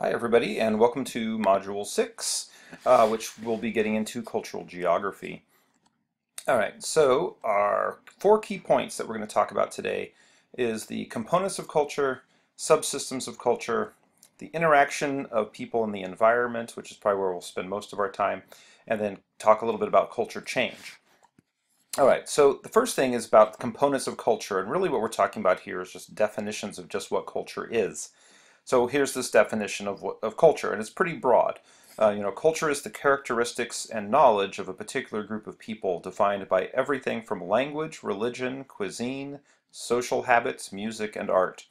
Hi everybody, and welcome to Module 6, which we'll be getting into cultural geography. Alright, so our four key points that we're going to talk about today is the components of culture, subsystems of culture, the interaction of people in the environment, which is probably where we'll spend most of our time, and then talk a little bit about culture change. Alright, so the first thing is about the components of culture, and really what we're talking about here is just definitions of just what culture is. So here's this definition of culture, and it's pretty broad. Culture is the characteristics and knowledge of a particular group of people defined by everything from language, religion, cuisine, social habits, music, and art.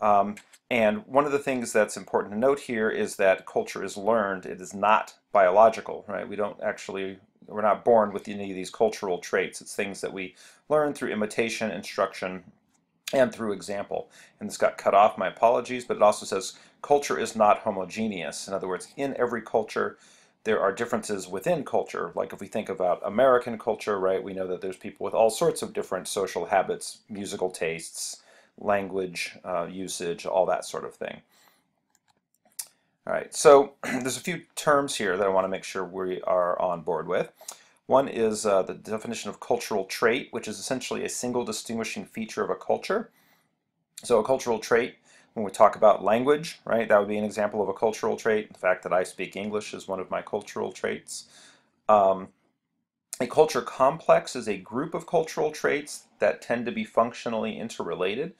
And one of the things that's important to note here is that culture is learned. It is not biological, right? We're not born with any of these cultural traits. It's things that we learn through imitation, instruction, and through example. And this got cut off, my apologies, but it also says culture is not homogeneous. In other words, in every culture, there are differences within culture. Like if we think about American culture, right, we know that there's people with all sorts of different social habits, musical tastes, language usage, all that sort of thing. All right, so there's a few terms here that I want to make sure we are on board with. One is the definition of cultural trait, which is essentially a single distinguishing feature of a culture. So a cultural trait, when we talk about language, right, that would be an example of a cultural trait. The fact that I speak English is one of my cultural traits. A culture complex is a group of cultural traits that tend to be functionally interrelated.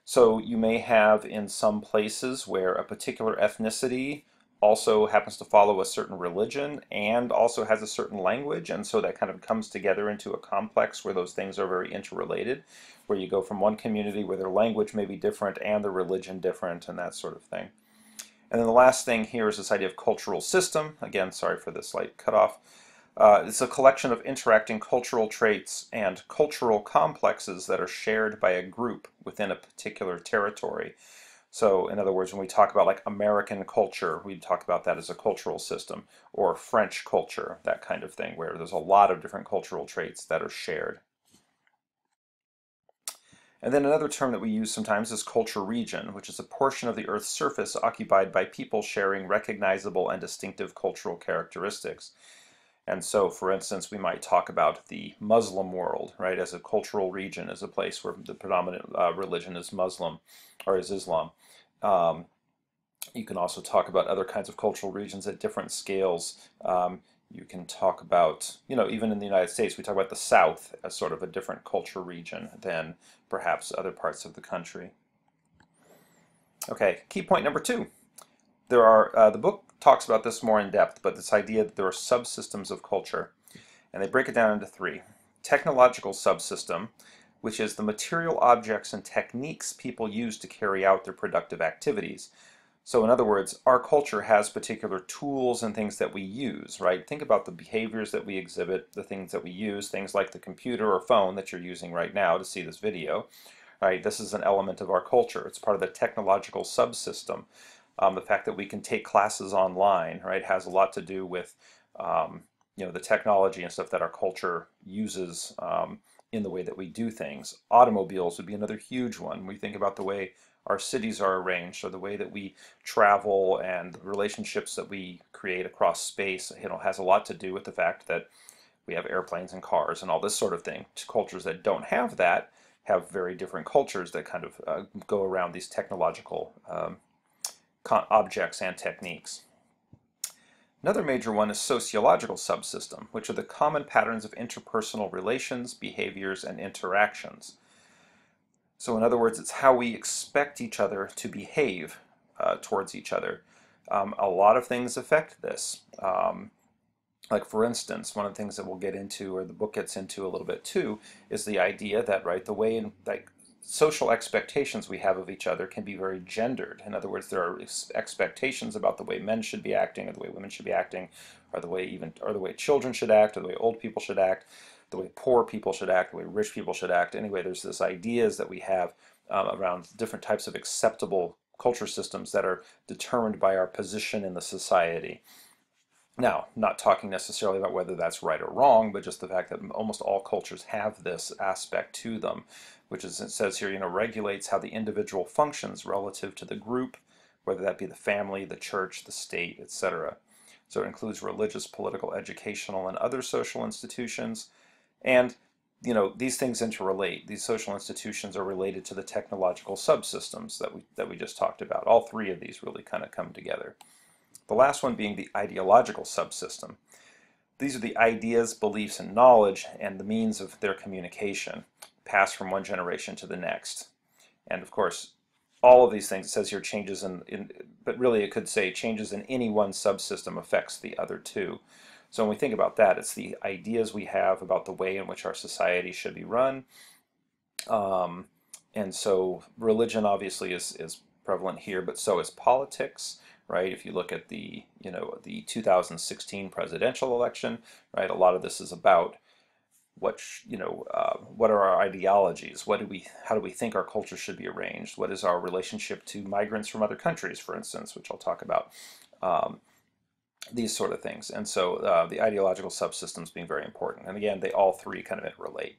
So you may have in some places where a particular ethnicity also happens to follow a certain religion and also has a certain language, and so that kind of comes together into a complex where those things are very interrelated, where you go from one community where their language may be different and their religion different and that sort of thing. And then the last thing here is this idea of cultural system. Again, sorry for the slight cutoff. It's a collection of interacting cultural traits and cultural complexes that are shared by a group within a particular territory. So in other words, when we talk about like American culture, we talk about that as a cultural system, or French culture, that kind of thing, where there's a lot of different cultural traits that are shared. And then another term that we use sometimes is culture region, which is a portion of the Earth's surface occupied by people sharing recognizable and distinctive cultural characteristics. And so, for instance, we might talk about the Muslim world, right, as a cultural region, as a place where the predominant religion is Muslim, or is Islam. You can also talk about other kinds of cultural regions at different scales. You can talk about, even in the United States, we talk about the South as sort of a different culture region than perhaps other parts of the country. Okay, key point number 2. The book talks about this more in depth, but this idea that there are subsystems of culture, and they break it down into 3. Technological subsystem, which is the material objects and techniques people use to carry out their productive activities. So in other words, our culture has particular tools and things that we use, right? Think about the behaviors that we exhibit, the things that we use, things like the computer or phone that you're using right now to see this video. Right? This is an element of our culture. It's part of the technological subsystem. The fact that we can take classes online, right, has a lot to do with the technology and stuff that our culture uses in the way that we do things. Automobiles would be another huge one. We think about the way our cities are arranged, or the way that we travel and the relationships that we create across space, has a lot to do with the fact that we have airplanes and cars and all this sort of thing. Cultures that don't have that have very different cultures that kind of go around these technological objects and techniques. Another major one is sociological subsystem, which are the common patterns of interpersonal relations, behaviors, and interactions. So in other words, it's how we expect each other to behave towards each other. A lot of things affect this. Like for instance, one of the things that we'll get into, or the book gets into a little bit too, is the idea that, right, the way in social expectations we have of each other can be very gendered. In other words, there are expectations about the way men should be acting, or the way women should be acting, or the way children should act, or the way old people should act, the way poor people should act, the way rich people should act. Anyway, there's this ideas that we have around different types of acceptable culture systems that are determined by our position in the society. Now, not talking necessarily about whether that's right or wrong, but just the fact that almost all cultures have this aspect to them, which is, it says here, regulates how the individual functions relative to the group, whether that be the family, the church, the state, etc. So it includes religious, political, educational, and other social institutions. And these things interrelate. These social institutions are related to the technological subsystems that we just talked about. All three of these really kind of come together. The last one being the ideological subsystem. These are the ideas, beliefs, and knowledge and the means of their communication passed from one generation to the next. And of course, all of these things, it says here changes but really it could say changes in any one subsystem affects the other two. So when we think about that, it's the ideas we have about the way in which our society should be run. And so religion obviously is prevalent here, but so is politics, right? If you look at the 2016 presidential election, right, a lot of this is about what are our ideologies? How do we think our culture should be arranged? What is our relationship to migrants from other countries, for instance, which I'll talk about. These sort of things. And so the ideological subsystems being very important. And again, they all three kind of interrelate.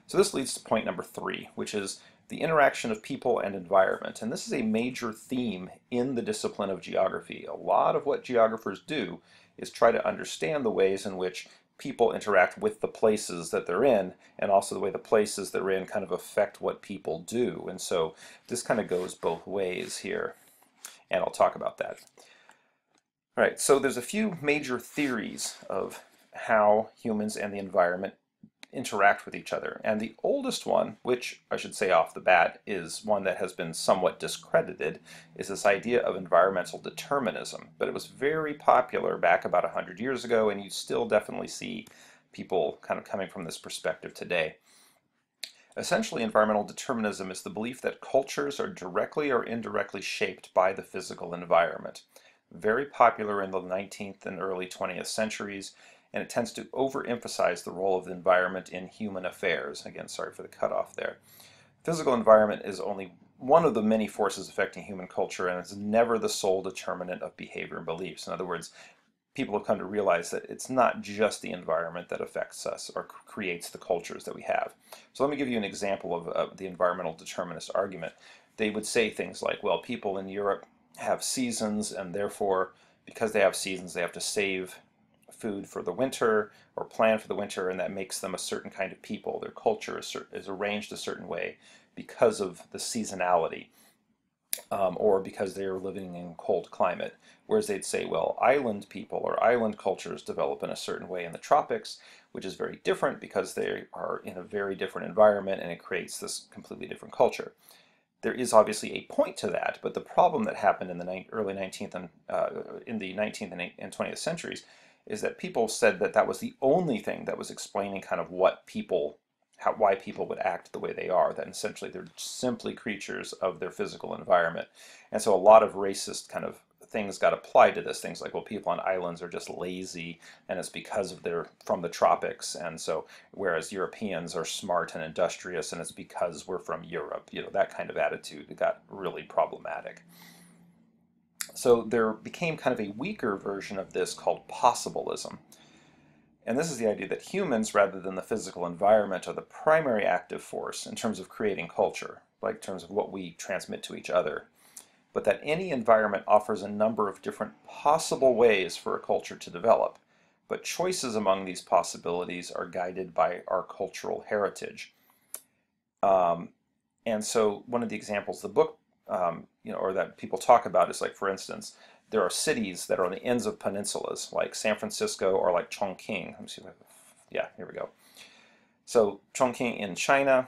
So this leads to point number 3, which is the interaction of people and environment. And this is a major theme in the discipline of geography. A lot of what geographers do is try to understand the ways in which people interact with the places that they're in, and also the way the places they're in kind of affect what people do. And so this kind of goes both ways here. And I'll talk about that. All right, so there's a few major theories of how humans and the environment interact with each other. And the oldest one, which I should say off the bat is one that has been somewhat discredited, is this idea of environmental determinism. But it was very popular back about 100 years ago, and you still definitely see people kind of coming from this perspective today. Essentially, environmental determinism is the belief that cultures are directly or indirectly shaped by the physical environment. Very popular in the 19th and early 20th centuries, and it tends to overemphasize the role of the environment in human affairs. Again, sorry for the cutoff there. Physical environment is only one of the many forces affecting human culture, and it's never the sole determinant of behavior and beliefs. In other words, people have come to realize that it's not just the environment that affects us or creates the cultures that we have. So let me give you an example of the environmental determinist argument. They would say things like, well, people in Europe have seasons, and therefore, because they have seasons, they have to save food for the winter or plan for the winter, and that makes them a certain kind of people. Their culture is arranged a certain way because of the seasonality, or because they are living in cold climate. Whereas they'd say, well, island people or island cultures develop in a certain way in the tropics, which is very different because they are in a very different environment, and it creates this completely different culture. There is obviously a point to that, but the problem that happened in the early 19th and in the 19th and 20th centuries is that people said that that was the only thing that was explaining kind of why people would act the way they are, that essentially they're simply creatures of their physical environment. And so a lot of racist kind of things got applied to this. Things like, well, people on islands are just lazy, and it's because they're from the tropics. And so, whereas Europeans are smart and industrious, and it's because we're from Europe. That kind of attitude got really problematic. So there became kind of a weaker version of this called Possibilism. And this is the idea that humans, rather than the physical environment, are the primary active force in terms of creating culture, like in terms of what we transmit to each other. But that any environment offers a number of different possible ways for a culture to develop, but choices among these possibilities are guided by our cultural heritage. And so one of the examples the book, or that people talk about is, like, for instance, there are cities that are on the ends of peninsulas, like San Francisco or like Chongqing. Let me see if yeah, here we go. So Chongqing in China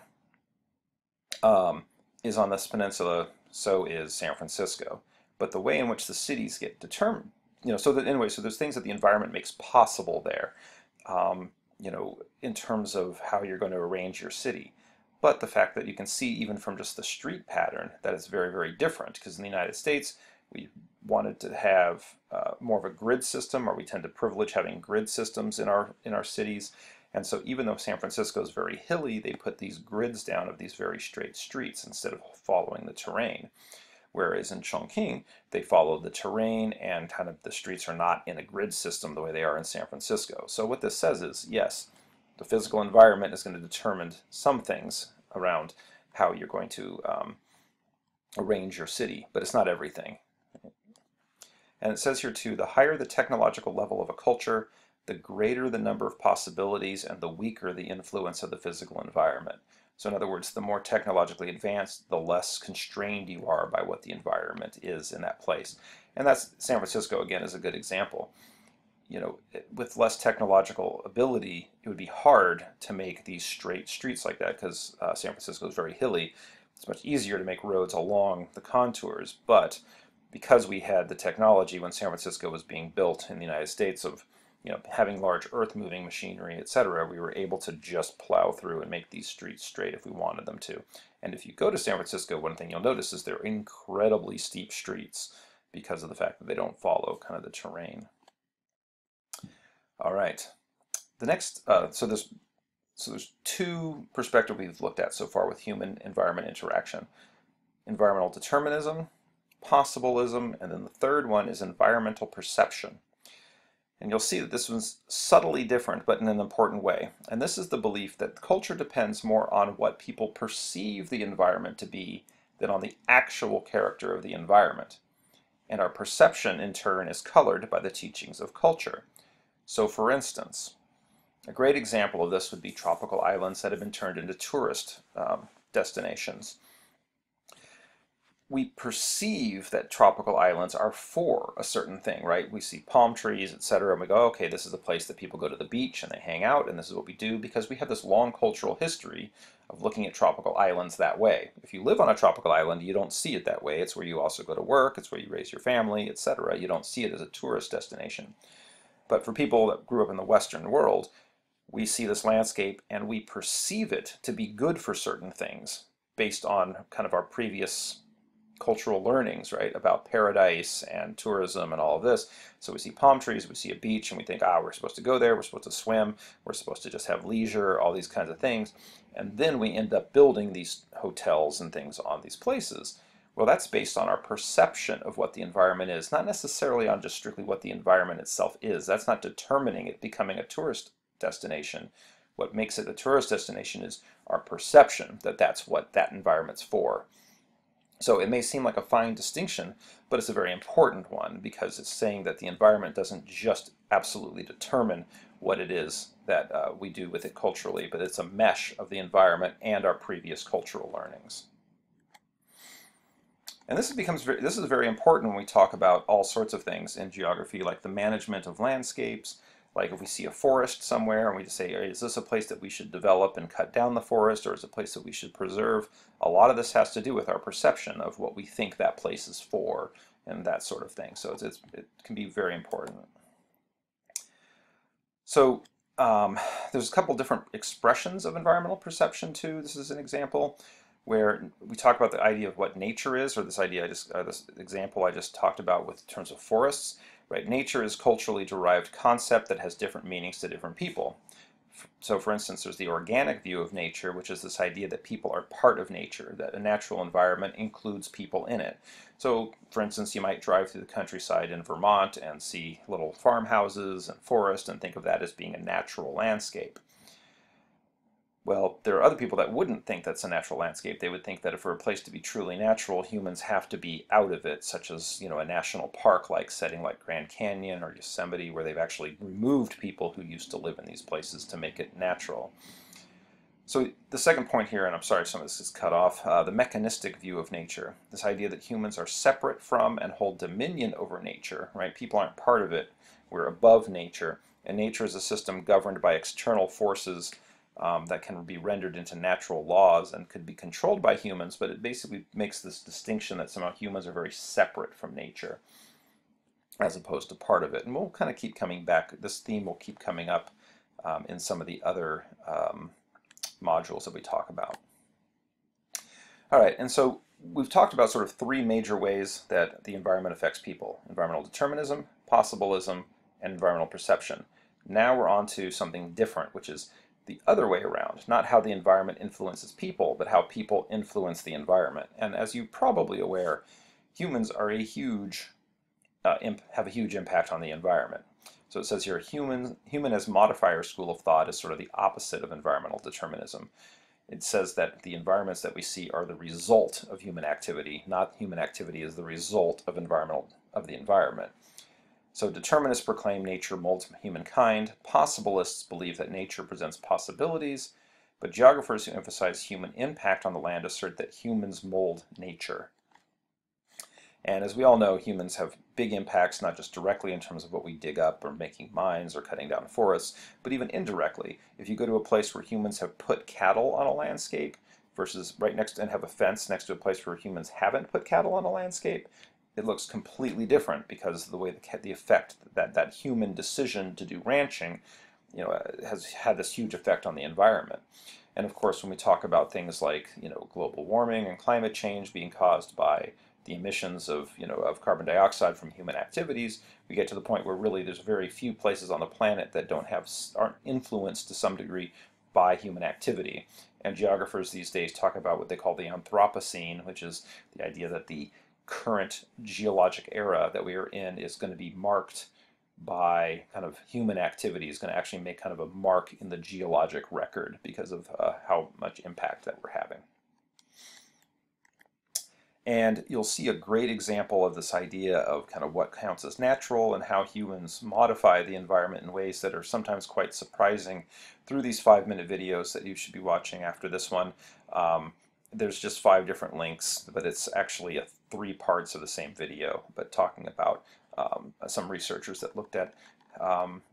is on this peninsula. So is San Francisco. But the way in which the cities get determined, so there's things that the environment makes possible there, in terms of how you're going to arrange your city. But the fact that you can see even from just the street pattern that it's very, very different, because in the United States, we wanted to have more of a grid system, or we tend to privilege having grid systems in our cities. And so even though San Francisco is very hilly, they put these grids down of these very straight streets instead of following the terrain. Whereas in Chongqing, they follow the terrain, and kind of the streets are not in a grid system the way they are in San Francisco. So what this says is, yes, the physical environment is going to determine some things around how you're going to arrange your city, but it's not everything. And it says here too, the higher the technological level of a culture, the greater the number of possibilities and the weaker the influence of the physical environment. So in other words, the more technologically advanced, the less constrained you are by what the environment is in that place. And that's San Francisco, again, is a good example. You know, with less technological ability, it would be hard to make these straight streets like that because San Francisco is very hilly. It's much easier to make roads along the contours, but because we had the technology when San Francisco was being built in the United States of, you know, having large earth-moving machinery, etc., we were able to just plow through and make these streets straight if we wanted them to. And if you go to San Francisco, one thing you'll notice is they're incredibly steep streets because of the fact that they don't follow kind of the terrain. All right. The next, so there's two perspectives we've looked at so far with human-environment interaction. Environmental determinism, possibilism, and then the third one is environmental perception. And you'll see that this one's subtly different, but in an important way. And this is the belief that culture depends more on what people perceive the environment to be than on the actual character of the environment. And our perception, in turn, is colored by the teachings of culture. So, for instance, a great example of this would be tropical islands that have been turned into tourist destinations. We perceive that tropical islands are for a certain thing, right? We see palm trees, etc., and we go, okay, this is a place that people go to the beach and they hang out, and this is what we do because we have this long cultural history of looking at tropical islands that way. If you live on a tropical island, you don't see it that way. It's where you also go to work, it's where you raise your family, etc. You don't see it as a tourist destination. But for people that grew up in the Western world, we see this landscape and we perceive it to be good for certain things based on kind of our previous cultural learnings, right, about paradise and tourism and all of this. So we see palm trees, we see a beach, and we think, we're supposed to go there, we're supposed to swim, we're supposed to just have leisure, all these kinds of things. And then we end up building these hotels and things on these places. Well, that's based on our perception of what the environment is, not necessarily on just strictly what the environment itself is. That's not determining it becoming a tourist destination. What makes it a tourist destination is our perception that that's what that environment's for. So it may seem like a fine distinction, but it's a very important one because it's saying that the environment doesn't just absolutely determine what it is that we do with it culturally, but it's a mesh of the environment and our previous cultural learnings. And this is very important when we talk about all sorts of things in geography, like the management of landscapes. Like if we see a forest somewhere and we just say, is this a place that we should develop and cut down the forest, or is it a place that we should preserve? A lot of this has to do with our perception of what we think that place is for and that sort of thing. So it can be very important. So there's a couple different expressions of environmental perception too. This is an example where we talk about the idea of what nature is, or this idea this example I just talked about with terms of forests. Right? Nature is a culturally derived concept that has different meanings to different people. So for instance, there's the organic view of nature, which is this idea that people are part of nature, that a natural environment includes people in it. So for instance, you might drive through the countryside in Vermont and see little farmhouses and forest and think of that as being a natural landscape. Well, there are other people that wouldn't think that's a natural landscape. They would think that for a place to be truly natural, humans have to be out of it, such as, you know, a national park-like setting like Grand Canyon or Yosemite, where they've actually removed people who used to live in these places to make it natural. So the second point here, and I'm sorry if some of this is cut off, the mechanistic view of nature. This idea that humans are separate from and hold dominion over nature, right? People aren't part of it. We're above nature, and nature is a system governed by external forces that can be rendered into natural laws and could be controlled by humans, but it basically makes this distinction that somehow humans are very separate from nature as opposed to part of it. And we'll kind of keep coming back, this theme will keep coming up in some of the other modules that we talk about. All right, and so we've talked about sort of three major ways that the environment affects people: environmental determinism, possibilism, and environmental perception. Now we're on to something different, which is the other way around, not how the environment influences people, but how people influence the environment. And as you're probably aware, humans are a huge, have a huge impact on the environment. So it says here, human as modifier school of thought is sort of the opposite of environmental determinism. It says that the environments that we see are the result of human activity, not human activity is the result of the environment. So determinists proclaim nature molds humankind, possibilists believe that nature presents possibilities, but geographers who emphasize human impact on the land assert that humans mold nature. And as we all know, humans have big impacts, not just directly in terms of what we dig up or making mines or cutting down forests, but even indirectly. If you go to a place where humans have put cattle on a landscape versus right next and have a fence next to a place where humans haven't put cattle on a landscape, it looks completely different because of the way the effect that human decision to do ranching, has had this huge effect on the environment. And of course, when we talk about things like, global warming and climate change being caused by the emissions of carbon dioxide from human activities, we get to the point where really there's very few places on the planet that aren't influenced to some degree by human activity. And geographers these days talk about what they call the Anthropocene, which is the idea that the current geologic era that we are in is going to be marked by kind of human activity, is going to actually make kind of a mark in the geologic record because of how much impact that we're having. And you'll see a great example of this idea of kind of what counts as natural and how humans modify the environment in ways that are sometimes quite surprising through these 5-minute videos that you should be watching after this one. There's just 5 different links, but it's actually 3 parts of the same video, but talking about some researchers that looked at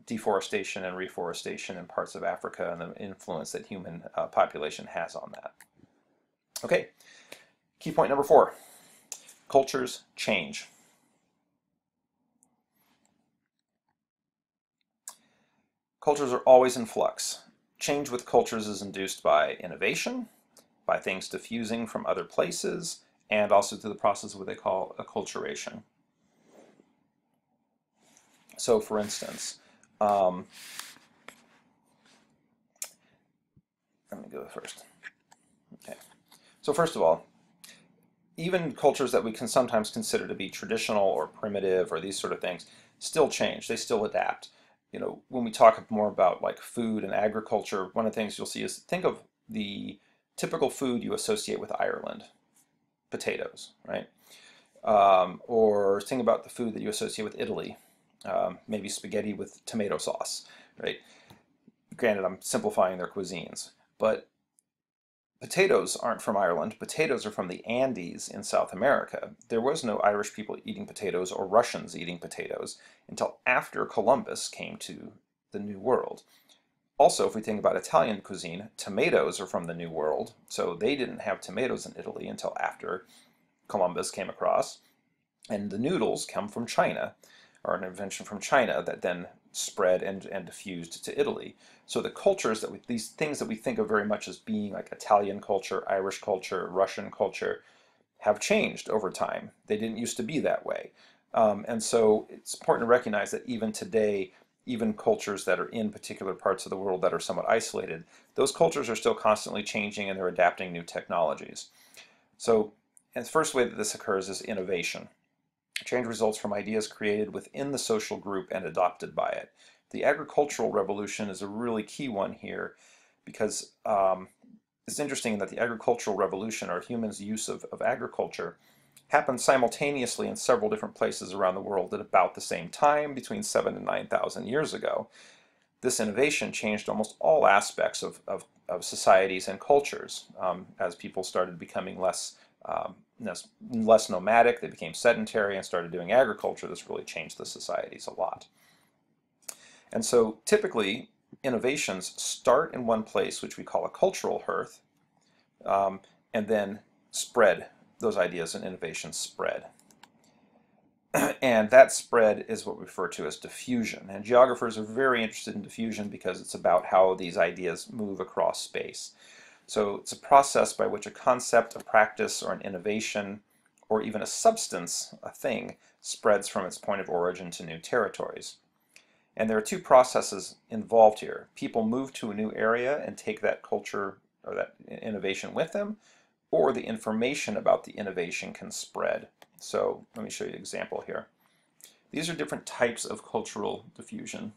deforestation and reforestation in parts of Africa and the influence that human population has on that. Okay. Key point number 4, cultures change. Cultures are always in flux. Change with cultures is induced by innovation, by things diffusing from other places, and also through the process of what they call acculturation. So for instance, let me go first. Okay. So first of all, even cultures that we can sometimes consider to be traditional or primitive or these sort of things still change. They still adapt. When we talk more about like food and agriculture, one of the things you'll see is think of the typical food you associate with Ireland, potatoes, right? Or think about the food that you associate with Italy, maybe spaghetti with tomato sauce, right? Granted, I'm simplifying their cuisines, but potatoes aren't from Ireland. Potatoes are from the Andes in South America. There was no Irish people eating potatoes or Russians eating potatoes until after Columbus came to the New World. Also, if we think about Italian cuisine, tomatoes are from the New World, so they didn't have tomatoes in Italy until after Columbus came across. And the noodles come from China, or an invention from China that then spread and diffused to Italy. So the cultures these things that we think of very much as being like Italian culture, Irish culture, Russian culture, have changed over time. They didn't used to be that way. And so it's important to recognize that even today, even cultures that are in particular parts of the world that are somewhat isolated, those cultures are still constantly changing and they're adapting new technologies. So, and the first way that this occurs is innovation. Change results from ideas created within the social group and adopted by it. The agricultural revolution is a really key one here because it's interesting that the agricultural revolution, or humans' use of agriculture, happened simultaneously in several different places around the world at about the same time, between 7,000 and 9,000 years ago. This innovation changed almost all aspects of societies and cultures as people started becoming less nomadic, they became sedentary and started doing agriculture. This really changed the societies a lot. And so typically innovations start in one place, which we call a cultural hearth, and then spread. Those ideas and innovations spread. And that spread is what we refer to as diffusion. And geographers are very interested in diffusion because it's about how these ideas move across space. So it's a process by which a concept, a practice, or an innovation, or even a substance, a thing, spreads from its point of origin to new territories. And there are 2 processes involved here. People move to a new area and take that culture or that innovation with them, or the information about the innovation can spread. So let me show you an example here. These are different types of cultural diffusion.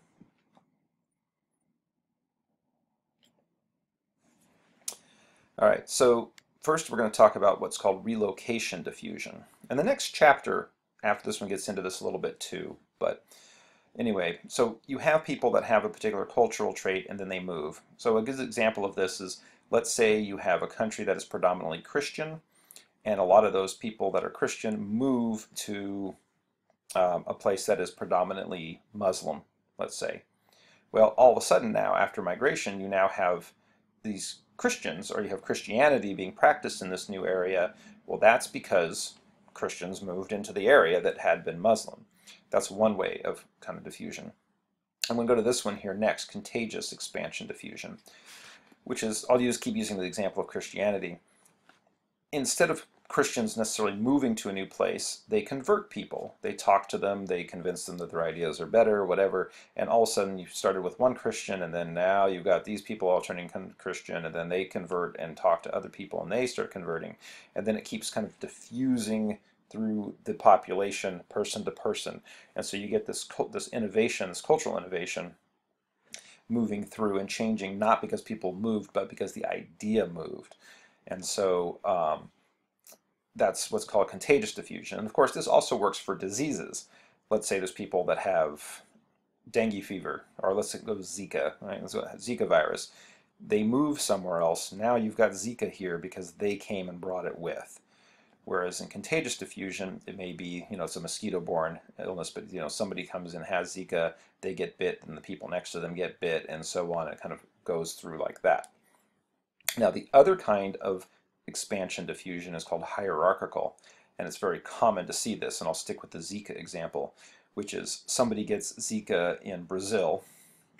All right, so first we're going to talk about what's called relocation diffusion. And the next chapter after this one gets into this a little bit too, but Anyway, so you have people that have a particular cultural trait and then they move. So a good example of this is, let's say you have a country that is predominantly Christian, and a lot of those people that are Christian move to a place that is predominantly Muslim, let's say. Well, all of a sudden now, after migration, you now have these Christians, or you have Christianity being practiced in this new area. Well, that's because Christians moved into the area that had been Muslim. That's one way of kind of diffusion. I'm going to go to this one here next, contagious expansion diffusion, which is, I'll keep using the example of Christianity. Instead of Christians necessarily moving to a new place, they convert people. They talk to them, they convince them that their ideas are better, whatever, and all of a sudden you started with one Christian, and then now you've got these people all turning Christian, and then they convert and talk to other people, and they start converting, and then it keeps kind of diffusing through the population, person to person, and so you get this innovation, this cultural innovation, moving through and changing, not because people moved, but because the idea moved. And so that's what's called contagious diffusion. And of course, this also works for diseases. Let's say there's people that have dengue fever, or let's go Zika, right? Zika virus. They move somewhere else. Now you've got Zika here because they came and brought it with. Whereas in contagious diffusion, it may be, it's a mosquito-borne illness, but, somebody comes and has Zika, they get bit, and the people next to them get bit, and so on. It kind of goes through like that. Now, the other kind of expansion diffusion is called hierarchical, and it's very common to see this, and I'll stick with the Zika example, which is somebody gets Zika in Brazil,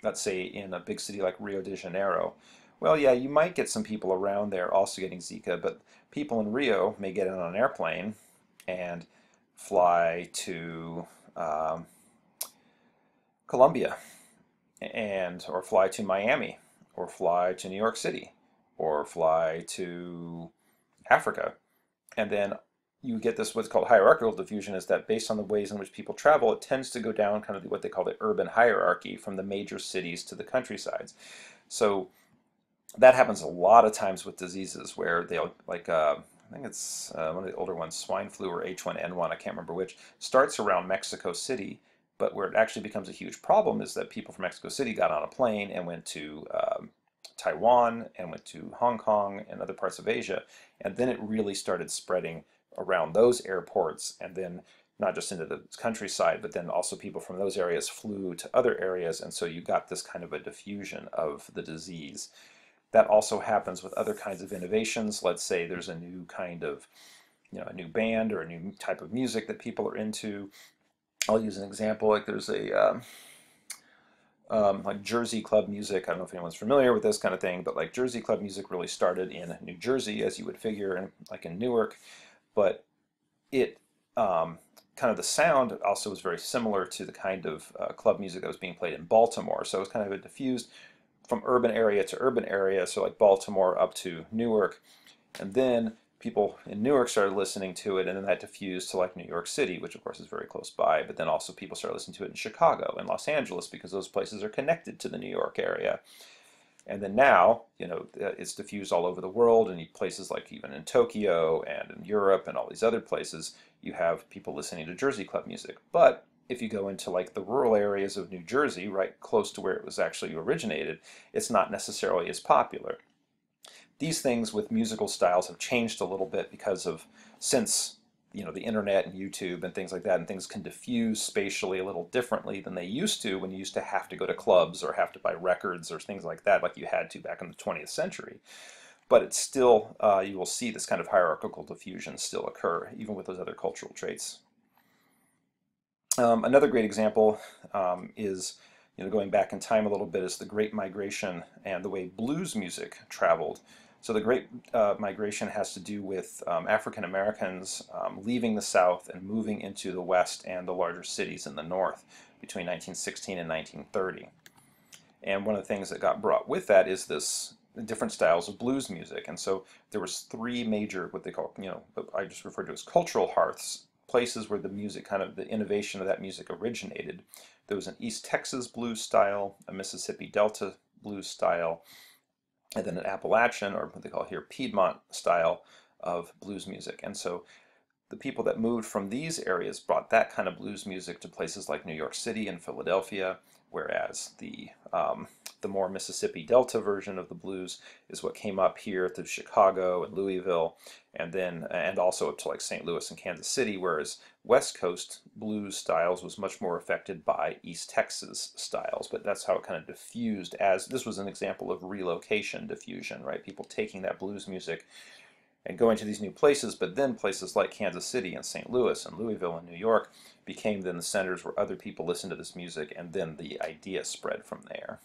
let's say in a big city like Rio de Janeiro. Well, yeah, you might get some people around there also getting Zika, but people in Rio may get on an airplane and fly to Colombia, or fly to Miami, or fly to New York City, or fly to Africa. And then you get this, what's called hierarchical diffusion, is that based on the ways in which people travel, it tends to go down kind of what they call the urban hierarchy from the major cities to the countrysides. So that happens a lot of times with diseases where they'll, like, I think it's one of the older ones, swine flu or H1N1, I can't remember which, starts around Mexico City, but where it actually becomes a huge problem is that people from Mexico City got on a plane and went to Taiwan and went to Hong Kong and other parts of Asia, and then it really started spreading around those airports, and then not just into the countryside, but then also people from those areas flew to other areas, and so you got this kind of a diffusion of the disease. That also happens with other kinds of innovations. Let's say there's a new kind of, a new band or a new type of music that people are into. I'll use an example, like there's a like Jersey club music. I don't know if anyone's familiar with this kind of thing, but like Jersey club music really started in New Jersey, as you would figure, and like in Newark, but it kind of the sound also was very similar to the kind of club music that was being played in Baltimore. So it was kind of a diffused from urban area to urban area, so like Baltimore up to Newark, and then people in Newark started listening to it, and then that diffused to like New York City, which of course is very close by, but then also people started listening to it in Chicago and Los Angeles because those places are connected to the New York area. And then now, it's diffused all over the world, and places like even in Tokyo and in Europe and all these other places, you have people listening to Jersey club music. But if you go into like the rural areas of New Jersey, right close to where it was actually originated, it's not necessarily as popular. These things with musical styles have changed a little bit because of, since the internet and YouTube and things like that, and things can diffuse spatially a little differently than they used to when you used to have to go to clubs or have to buy records or things like that, like you had to back in the 20th century. But it's still, you will see this kind of hierarchical diffusion still occur, even with those other cultural traits. Another great example is, going back in time a little bit, is the Great Migration and the way blues music traveled. So the Great Migration has to do with African Americans leaving the South and moving into the West and the larger cities in the North between 1916 and 1930. And one of the things that got brought with that is this different styles of blues music. And so there was three major, what they call, I just referred to as cultural hearths, places where the music, kind of the innovation of that music originated. There was an East Texas blues style, a Mississippi Delta blues style, and then an Appalachian, or what they call here Piedmont style of blues music. And so the people that moved from these areas brought that kind of blues music to places like New York City and Philadelphia, whereas the more Mississippi Delta version of the blues is what came up here to Chicago and Louisville, and also up to like St. Louis and Kansas City, whereas West Coast blues styles was much more affected by East Texas styles. But that's how it kind of diffused, as this was an example of relocation diffusion, right? People taking that blues music and going to these new places, but then places like Kansas City and St. Louis and Louisville and New York became then the centers where other people listened to this music, and then the idea spread from there.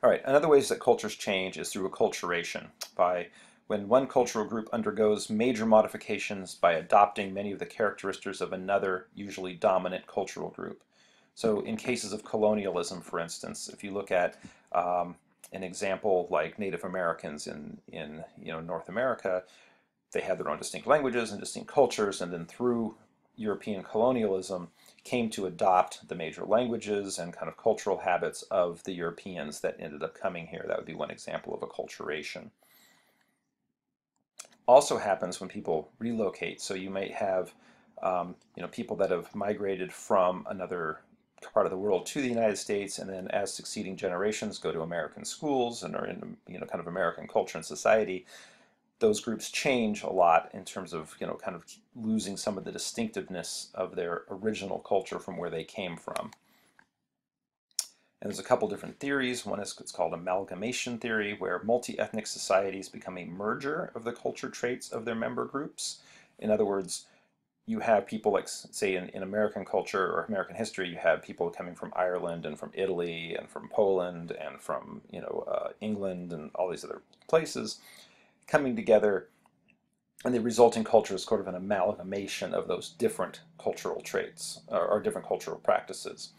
All right, another ways that cultures change is through acculturation, by when one cultural group undergoes major modifications by adopting many of the characteristics of another, usually dominant cultural group. So in cases of colonialism, for instance, if you look at an example like Native Americans in North America, they had their own distinct languages and distinct cultures, and then through European colonialism came to adopt the major languages and kind of cultural habits of the Europeans that ended up coming here. That would be one example of acculturation. Also happens when people relocate. So you might have people that have migrated from another part of the world to the United States, and then as succeeding generations go to American schools and are in kind of American culture and society, those groups change a lot in terms of kind of losing some of the distinctiveness of their original culture from where they came from. And there's a couple different theories. One is it's called amalgamation theory, where multi-ethnic societies become a merger of the culture traits of their member groups. In other words, you have people like, say, in American culture or American history, you have people coming from Ireland and from Italy and from Poland and from England and all these other places coming together, and the resulting culture is sort of an amalgamation of those different cultural traits or different cultural practices.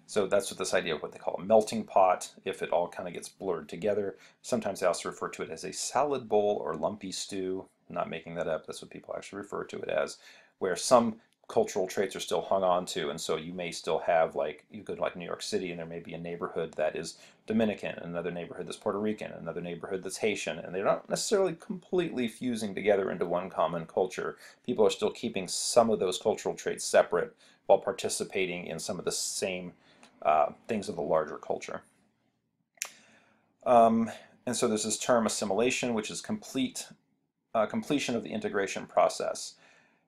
So that's what this idea of what they call a melting pot, if it all kind of gets blurred together. Sometimes they also refer to it as a salad bowl or lumpy stew. I'm not making that up, that's what people actually refer to it as, where some cultural traits are still hung on to, and so you may still have, like, you go to like New York City and there may be a neighborhood that is Dominican, another neighborhood that's Puerto Rican, another neighborhood that's Haitian, and they're not necessarily completely fusing together into one common culture. People are still keeping some of those cultural traits separate while participating in some of the same things of the larger culture. And so there's this term assimilation, which is completion of the integration process.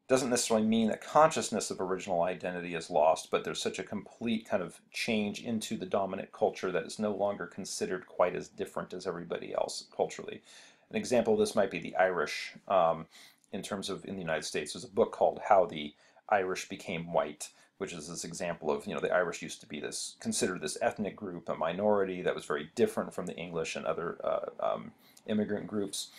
Doesn't necessarily mean that consciousness of original identity is lost, but there's such a complete kind of change into the dominant culture that it's no longer considered quite as different as everybody else culturally. An example of this might be the Irish. In the United States, there's a book called How the Irish Became White, which is this example of, the Irish used to be considered this ethnic group, a minority that was very different from the English and other immigrant groups,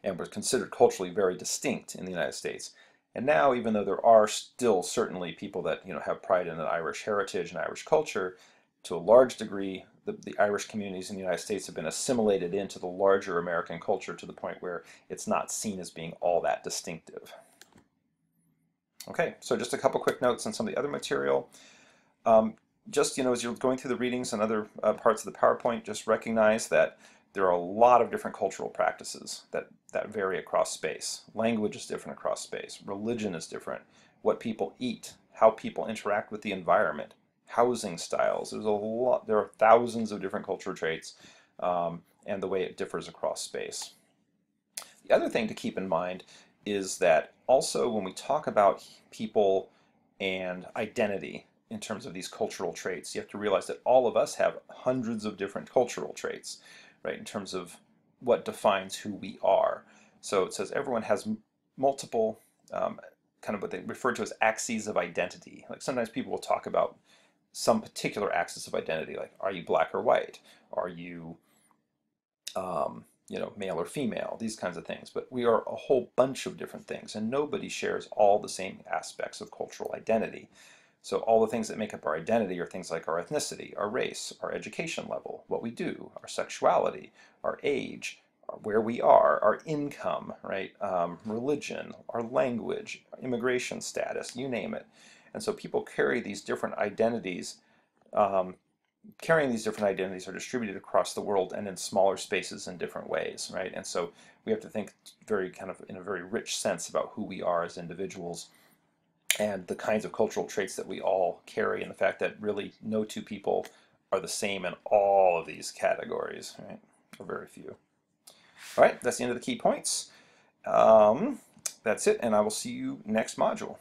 and were considered culturally very distinct in the United States. And now, even though there are still certainly people that have pride in an Irish heritage and Irish culture, to a large degree, the Irish communities in the United States have been assimilated into the larger American culture to the point where it's not seen as being all that distinctive. Okay, so just a couple quick notes on some of the other material. Just as you're going through the readings and other parts of the PowerPoint, just recognize that there are a lot of different cultural practices that vary across space. Language is different across space. Religion is different. What people eat, how people interact with the environment, housing styles. There are thousands of different cultural traits, and the way it differs across space. The other thing to keep in mind is that also when we talk about people and identity in terms of these cultural traits, you have to realize that all of us have hundreds of different cultural traits, right, in terms of what defines who we are. So it says everyone has multiple kind of what they refer to as axes of identity. Like sometimes people will talk about some particular axis of identity, like are you black or white? Are you male or female, these kinds of things. But we are a whole bunch of different things, and nobody shares all the same aspects of cultural identity. So all the things that make up our identity are things like our ethnicity, our race, our education level, what we do, our sexuality, our age, where we are, our income, right? Religion, our language, immigration status, you name it. And so people carry these different identities carrying these different identities are distributed across the world and in smaller spaces in different ways, right? And so we have to think very kind of in a very rich sense about who we are as individuals and the kinds of cultural traits that we all carry, and the fact that really no two people are the same in all of these categories, right? Or very few. All right, that's the end of the key points. That's it, and I will see you next module.